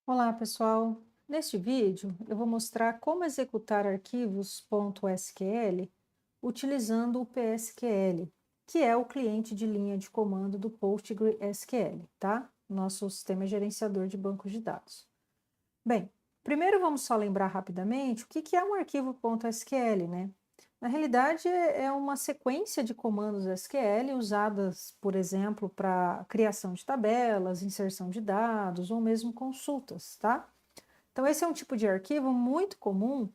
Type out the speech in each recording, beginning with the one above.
Olá, pessoal! Neste vídeo, eu vou mostrar como executar arquivos .sql utilizando o PSQL, que é o cliente de linha de comando do PostgreSQL, tá? Nosso sistema gerenciador de bancos de dados. Bem, primeiro vamos só lembrar rapidamente o que é um arquivo .sql, né? Na realidade, é uma sequência de comandos SQL usadas, por exemplo, para criação de tabelas, inserção de dados ou mesmo consultas, tá? Então, esse é um tipo de arquivo muito comum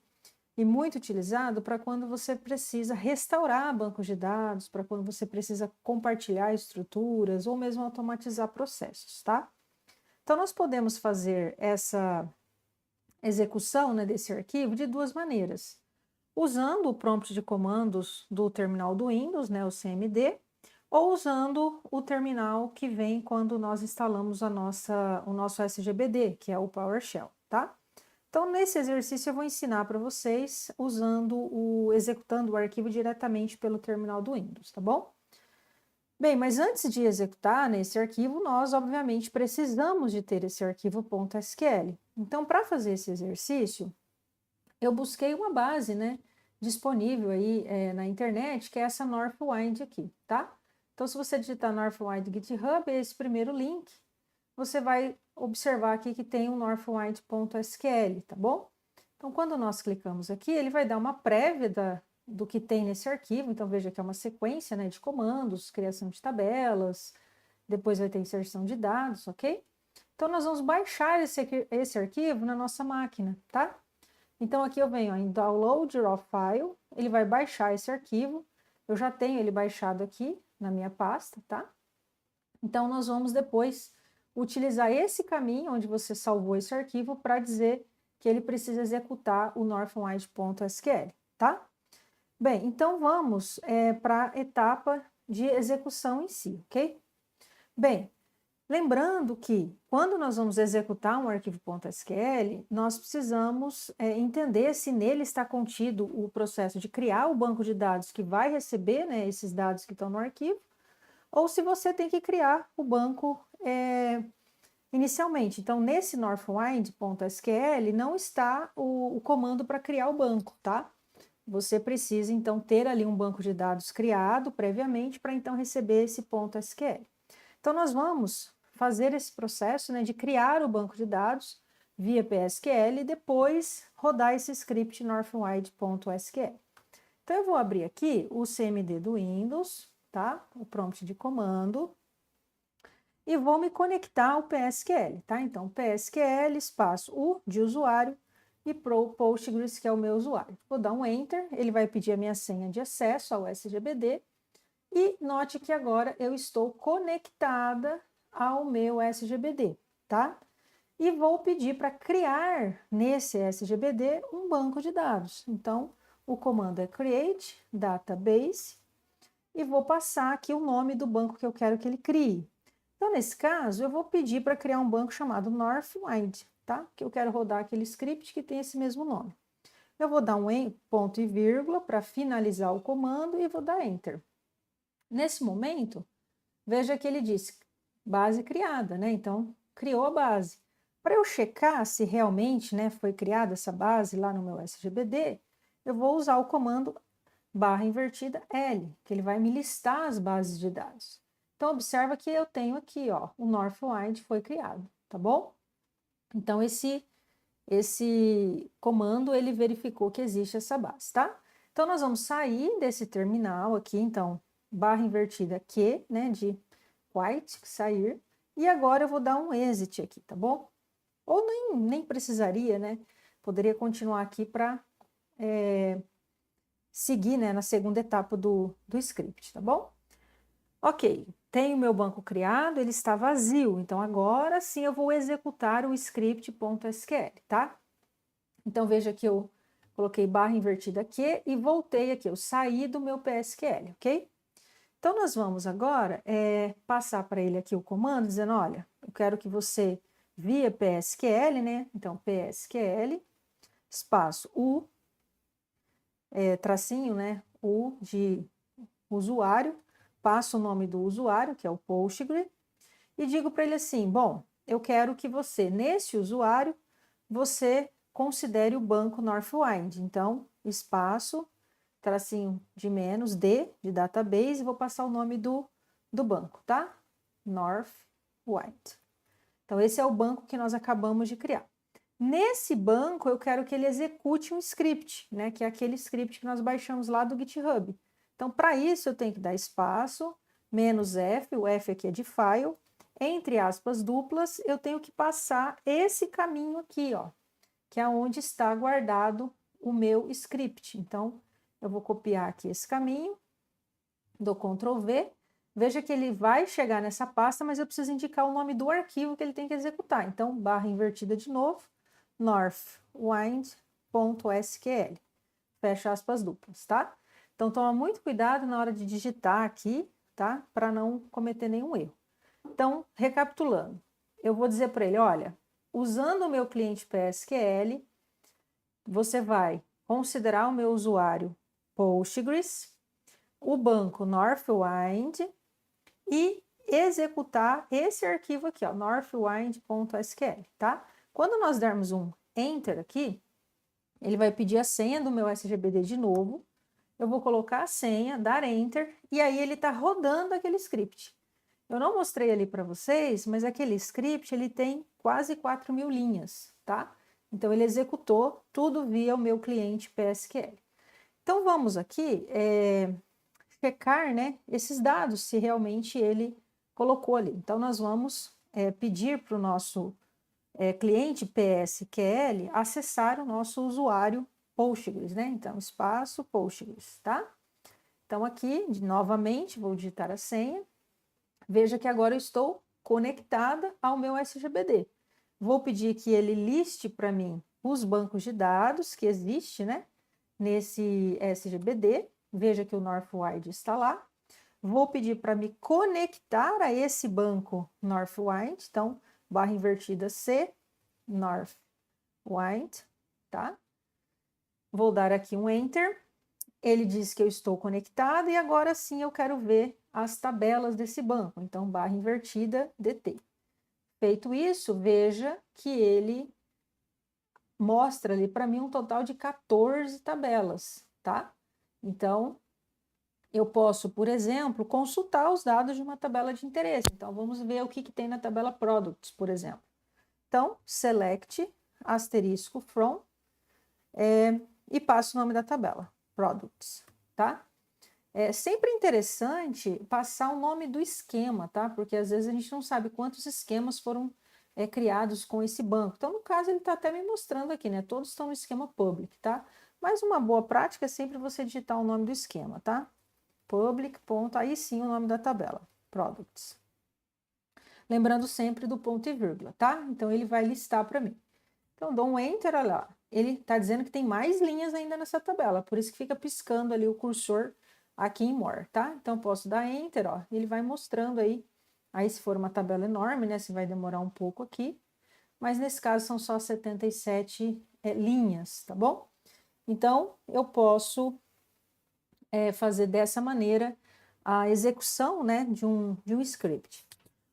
e muito utilizado para quando você precisa restaurar bancos de dados, para quando você precisa compartilhar estruturas ou mesmo automatizar processos, tá? Então, nós podemos fazer essa execução, né, desse arquivo de duas maneiras. Usando o prompt de comandos do terminal do Windows, né, o CMD, ou usando o terminal que vem quando nós instalamos o nosso SGBD, que é o PowerShell, tá? Então, nesse exercício eu vou ensinar para vocês executando o arquivo diretamente pelo terminal do Windows, tá bom? Bem, mas antes de executar nesse arquivo, nós obviamente precisamos de ter esse arquivo .sql. Então, para fazer esse exercício, eu busquei uma base, né, disponível aí na internet, que é essa Northwind aqui, tá? Então, se você digitar Northwind GitHub, é esse primeiro link, você vai observar aqui que tem um northwind.sql, tá bom? Então, quando nós clicamos aqui, ele vai dar uma prévia do que tem nesse arquivo. Então, veja que é uma sequência, né, de comandos, criação de tabelas, depois vai ter inserção de dados, ok? Então, nós vamos baixar esse arquivo na nossa máquina, tá? Então, aqui eu venho ó, em Download Raw File, ele vai baixar esse arquivo. Eu já tenho ele baixado aqui na minha pasta, tá? Então, nós vamos depois utilizar esse caminho onde você salvou esse arquivo para dizer que ele precisa executar o northwind.sql, tá? Bem, então vamos para a etapa de execução em si, ok? Bem, lembrando que quando nós vamos executar um arquivo .sql, nós precisamos entender se nele está contido o processo de criar o banco de dados que vai receber, né, esses dados que estão no arquivo, ou se você tem que criar o banco inicialmente. Então, nesse northwind.sql não está o comando para criar o banco, tá? Você precisa, então, ter ali um banco de dados criado previamente para, então, receber esse .sql. Então, nós vamos fazer esse processo, né, de criar o banco de dados via PSQL e depois rodar esse script northwind.sql. Então, eu vou abrir aqui o CMD do Windows, tá? O prompt de comando, e vou me conectar ao PSQL, tá? Então, PSQL, espaço U de usuário e Postgres, que é o meu usuário. Vou dar um Enter, ele vai pedir a minha senha de acesso ao SGBD, e note que agora eu estou conectada ao meu SGBD, tá? E vou pedir para criar nesse SGBD um banco de dados. Então, o comando é create database e vou passar aqui o nome do banco que eu quero que ele crie. Então, nesse caso, eu vou pedir para criar um banco chamado Northwind, tá? Que eu quero rodar aquele script que tem esse mesmo nome. Eu vou dar um ponto e vírgula para finalizar o comando e vou dar Enter. Nesse momento, veja que ele diz base criada, né? Então, criou a base. Para eu checar se realmente, né, foi criada essa base lá no meu SGBD, eu vou usar o comando /L, que ele vai me listar as bases de dados. Então, observa que eu tenho aqui, ó, o Northwind foi criado, tá bom? Então, esse comando, ele verificou que existe essa base, tá? Então, nós vamos sair desse terminal aqui, então, /Q, né, de white, sair, e agora eu vou dar um exit aqui, tá bom? Ou nem precisaria, né? Poderia continuar aqui para seguir, né, na segunda etapa do script, tá bom? Ok, tenho meu banco criado, ele está vazio, então agora sim eu vou executar o script.sql, tá? Então veja que eu coloquei /Q e voltei aqui, eu saí do meu PSQL, ok? Então nós vamos agora passar para ele aqui o comando dizendo, olha, eu quero que você via PSQL, né? Então PSQL, espaço U, tracinho, né? U de usuário, passo o nome do usuário, que é o Postgre, e digo para ele assim, bom, eu quero que você, nesse usuário, você considere o banco Northwind. Então, espaço, tracinho de menos, D, de database, e vou passar o nome do banco, tá? Northwind. Então, esse é o banco que nós acabamos de criar. Nesse banco, eu quero que ele execute um script, né? Que é aquele script que nós baixamos lá do GitHub. Então, para isso, eu tenho que dar espaço, menos F, o F aqui é de file, entre aspas duplas, eu tenho que passar esse caminho aqui, ó, que é onde está guardado o meu script. Então, eu vou copiar aqui esse caminho, dou Ctrl V, veja que ele vai chegar nessa pasta, mas eu preciso indicar o nome do arquivo que ele tem que executar. Então, barra invertida de novo, northwind.sql, fecha aspas duplas, tá? Então, toma muito cuidado na hora de digitar aqui, tá? Para não cometer nenhum erro. Então, recapitulando, eu vou dizer para ele, olha, usando o meu cliente PSQL, você vai considerar o meu usuário Postgres, o banco Northwind e executar esse arquivo aqui, ó, northwind.sql, tá? Quando nós dermos um Enter aqui, ele vai pedir a senha do meu SGBD de novo, eu vou colocar a senha, dar Enter, e aí ele está rodando aquele script. Eu não mostrei ali para vocês, mas aquele script ele tem quase 4.000 linhas, tá? Então ele executou tudo via o meu cliente PSQL. Então vamos aqui checar, né, esses dados, se realmente ele colocou ali. Então nós vamos pedir para o nosso cliente PSQL acessar o nosso usuário Postgres, né? Então espaço Postgres, tá? Então aqui, novamente, vou digitar a senha. Veja que agora eu estou conectada ao meu SGBD. Vou pedir que ele liste para mim os bancos de dados que existe, né, nesse SGBD. Veja que o Northwind está lá. Vou pedir para me conectar a esse banco Northwind. Então, barra invertida C, Northwind, tá? Vou dar aqui um Enter. Ele diz que eu estou conectada e agora sim eu quero ver as tabelas desse banco. Então, barra invertida, DT. Feito isso, veja que ele mostra ali para mim um total de 14 tabelas, tá? Então, eu posso, por exemplo, consultar os dados de uma tabela de interesse. Então, vamos ver o que tem na tabela Products, por exemplo. Então, select, asterisco, from, e passo o nome da tabela, Products, tá? É sempre interessante passar o nome do esquema, tá? Porque às vezes a gente não sabe quantos esquemas foram criados com esse banco. Então, no caso, ele está até me mostrando aqui, né? Todos estão no esquema public, tá? Mas uma boa prática é sempre você digitar o nome do esquema, tá? Public, ponto, aí sim o nome da tabela, Products. Lembrando sempre do ponto e vírgula, tá? Então, ele vai listar para mim. Então, dou um Enter, olha lá. Ele está dizendo que tem mais linhas ainda nessa tabela, por isso que fica piscando ali o cursor aqui em More, tá? Então, posso dar Enter, ó, ele vai mostrando aí. Aí, se for uma tabela enorme, né, se vai demorar um pouco aqui. Mas, nesse caso, são só 77 linhas, tá bom? Então, eu posso fazer dessa maneira a execução, né, de um script.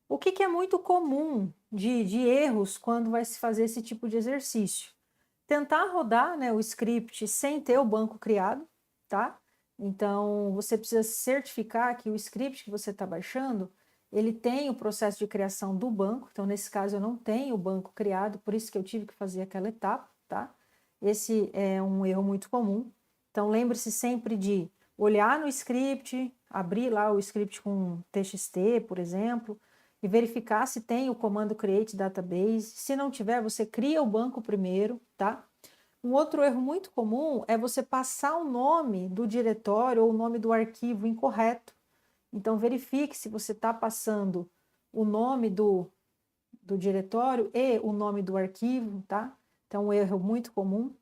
O que é muito comum de erros quando vai se fazer esse tipo de exercício? Tentar rodar, né, o script sem ter o banco criado, tá? Então, você precisa certificar que o script que você está baixando, ele tem o processo de criação do banco. Então, nesse caso, eu não tenho o banco criado, por isso que eu tive que fazer aquela etapa, tá? Esse é um erro muito comum. Então, lembre-se sempre de olhar no script, abrir lá o script com TXT, por exemplo, e verificar se tem o comando create database. Se não tiver, você cria o banco primeiro, tá? Um outro erro muito comum é você passar o nome do diretório ou o nome do arquivo incorreto. Então, verifique se você está passando o nome do diretório e o nome do arquivo, tá? Então, um erro muito comum.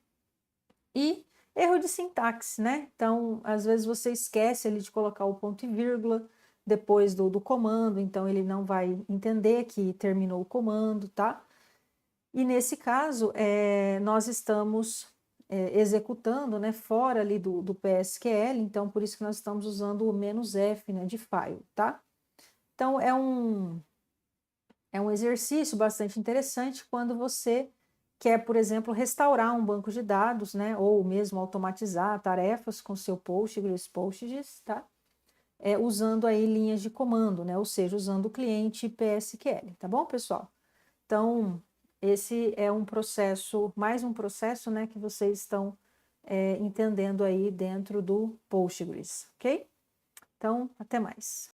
E erro de sintaxe, né? Então, às vezes você esquece ali de colocar o ponto e vírgula depois do comando, então ele não vai entender que terminou o comando, tá? E nesse caso, nós estamos executando, né, fora ali do PSQL, então por isso que nós estamos usando o "-f", né, de file, tá? Então é É um exercício bastante interessante quando você quer, por exemplo, restaurar um banco de dados, né, ou mesmo automatizar tarefas com seu Postgres, tá? Usando aí linhas de comando, né, ou seja, usando o cliente PSQL, tá bom, pessoal? Então, esse é um processo, mais um processo, né, que vocês estão entendendo aí dentro do Postgres, ok? Então, até mais.